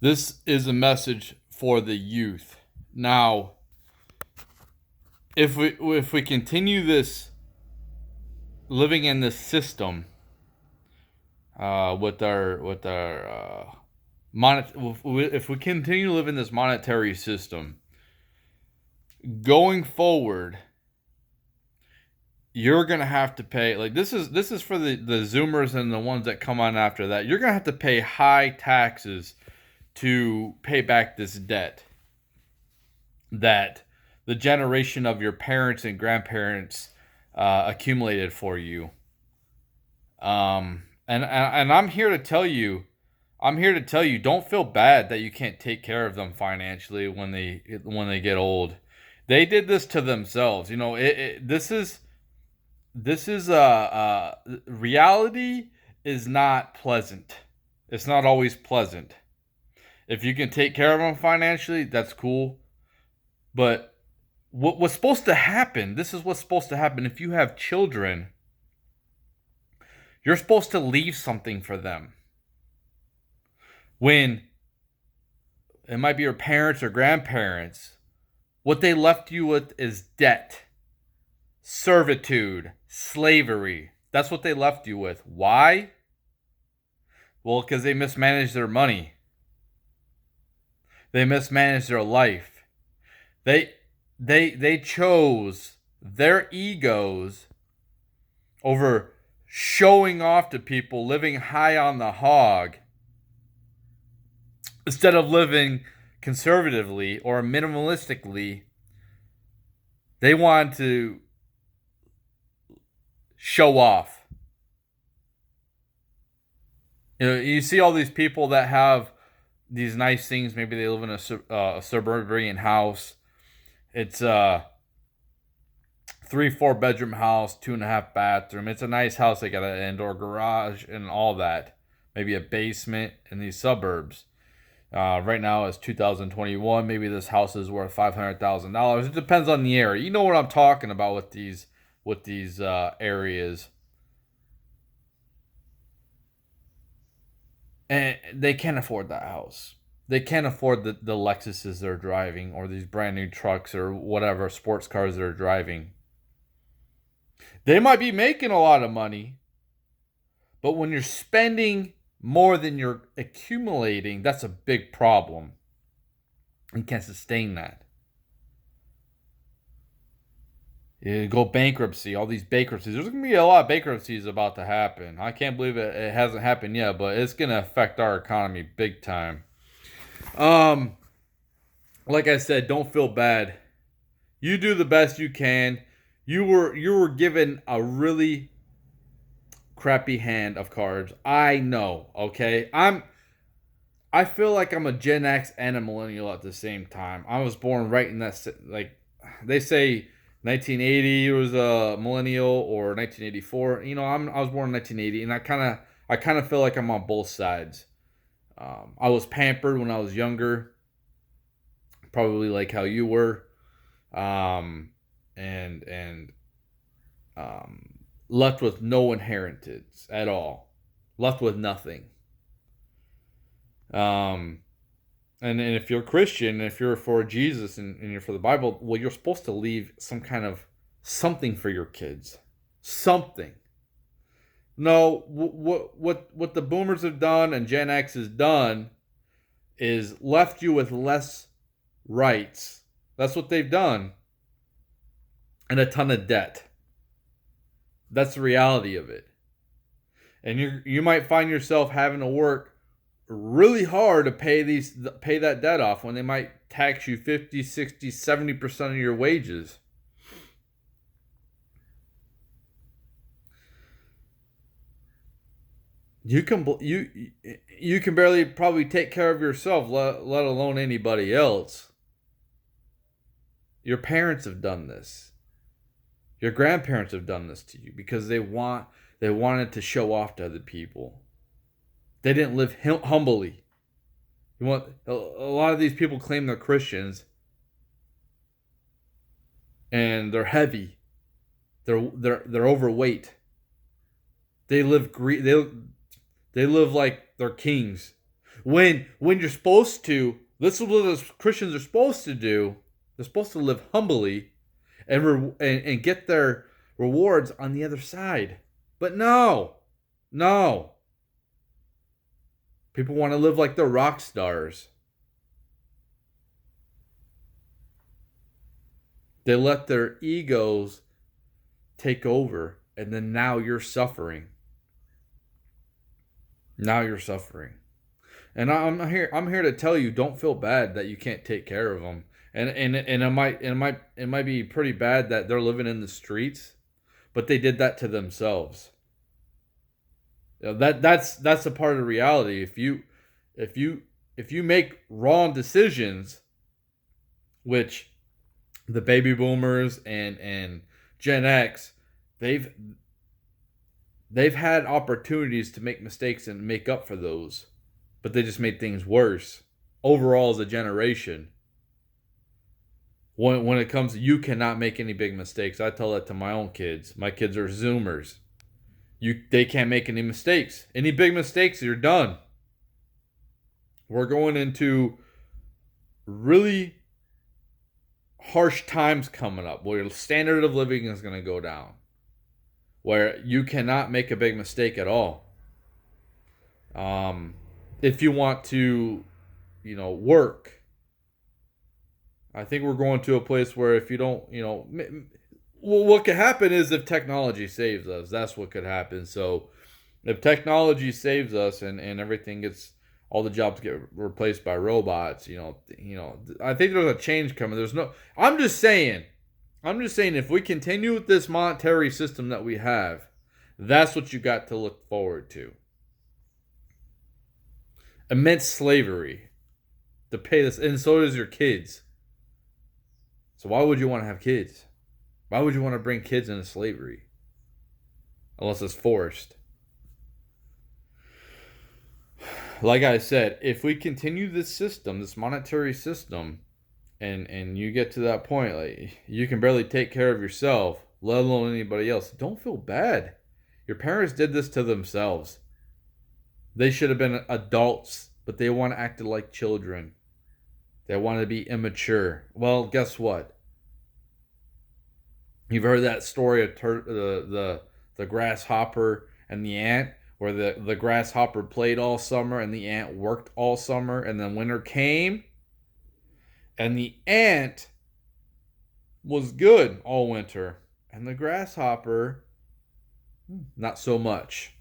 This is a message for the youth. Now, if we continue this living in this system if we continue to live in this monetary system going forward, you're gonna have to pay, like, this is for the Zoomers and the ones that come on after that. You're gonna have to pay high taxes to pay back this debt that the generation of your parents and grandparents accumulated for you. And I'm here to tell you, don't feel bad that you can't take care of them financially when they get old. They did this to themselves. Reality is not pleasant. It's not always pleasant. If you can take care of them financially, that's cool. But what's supposed to happen? This is what's supposed to happen. If you have children, you're supposed to leave something for them. When it might be your parents or grandparents, what they left you with is debt, servitude, slavery. That's what they left you with. Why? Well, because they mismanaged their money. They mismanaged their life. They chose their egos over showing off to people, living high on the hog, instead of living conservatively or minimalistically. They want to show off. You see all these people that have these nice things. Maybe they live in a suburban house. It's a 3-4 bedroom house, 2.5 bathroom. It's a nice house. They got an indoor garage and all that. Maybe a basement in these suburbs. Right now it's 2021. Maybe this house is worth $500,000. It depends on the area. You know what I'm talking about with these areas. And they can't afford that house. They can't afford the Lexuses they're driving, or these brand new trucks, or whatever sports cars they're driving. They might be making a lot of money, but when you're spending more than you're accumulating, that's a big problem. You can't sustain that. You go bankruptcy, all these bankruptcies. There's going to be a lot of bankruptcies about to happen. I can't believe it hasn't happened yet, but it's going to affect our economy big time. Like I said, don't feel bad. You do the best you can. You were given a really crappy hand of cards. I know, okay? I feel like I'm a Gen X and a millennial at the same time. I was born right in that, like, they say 1980 was a millennial, or 1984. I was born in 1980, and I kind of feel like I'm on both sides. I was pampered when I was younger, probably like how you were, and left with no inheritance at all, left with nothing. And if you're Christian, if you're for Jesus and you're for the Bible, well, you're supposed to leave some kind of something for your kids, something. No, what the boomers have done and Gen X has done is left you with less rights. That's what they've done. And a ton of debt. That's the reality of it. And you might find yourself having to work really hard to pay that debt off, when they might tax you 50, 60, 70% of your wages. You can barely probably take care of yourself, let alone anybody else. Your parents have done this. Your grandparents have done this to you because they wanted to show off to other people. They didn't live humbly. A lot of these people claim they're Christians, and they're heavy. They're overweight. They live like they're kings. When you're supposed to, this is what those Christians are supposed to do. They're supposed to live humbly and get their rewards on the other side. But no, no. People want to live like they're rock stars. They let their egos take over, and then now you're suffering. Now you're suffering. And I'm here to tell you, don't feel bad that you can't take care of them. And it might be pretty bad that they're living in the streets, but they did that to themselves. That's a part of reality. If you make wrong decisions, which the baby boomers and Gen X, they've had opportunities to make mistakes and make up for those, but they just made things worse overall as a generation. When it comes, you cannot make any big mistakes. I tell that to my own kids. My kids are Zoomers. They can't make any mistakes. Any big mistakes, you're done. We're going into really harsh times coming up where your standard of living is going to go down, where you cannot make a big mistake at all. If you want to, work, I think we're going to a place where if you don't, what could happen is if technology saves us, that's what could happen. So if technology saves us and everything gets, all the jobs get replaced by robots, I think there's a change coming. I'm just saying if we continue with this monetary system that we have, that's what you got to look forward to. Immense slavery to pay this, and so does your kids. So why would you want to have kids? Why would you want to bring kids into slavery? Unless it's forced. Like I said, if we continue this system, this monetary system, and you get to that point, like you can barely take care of yourself, let alone anybody else, don't feel bad. Your parents did this to themselves. They should have been adults, but they want to act like children. They want to be immature. Well, guess what? You've heard that story of the grasshopper and the ant, where the grasshopper played all summer and the ant worked all summer, and then winter came and the ant was good all winter and the grasshopper not so much.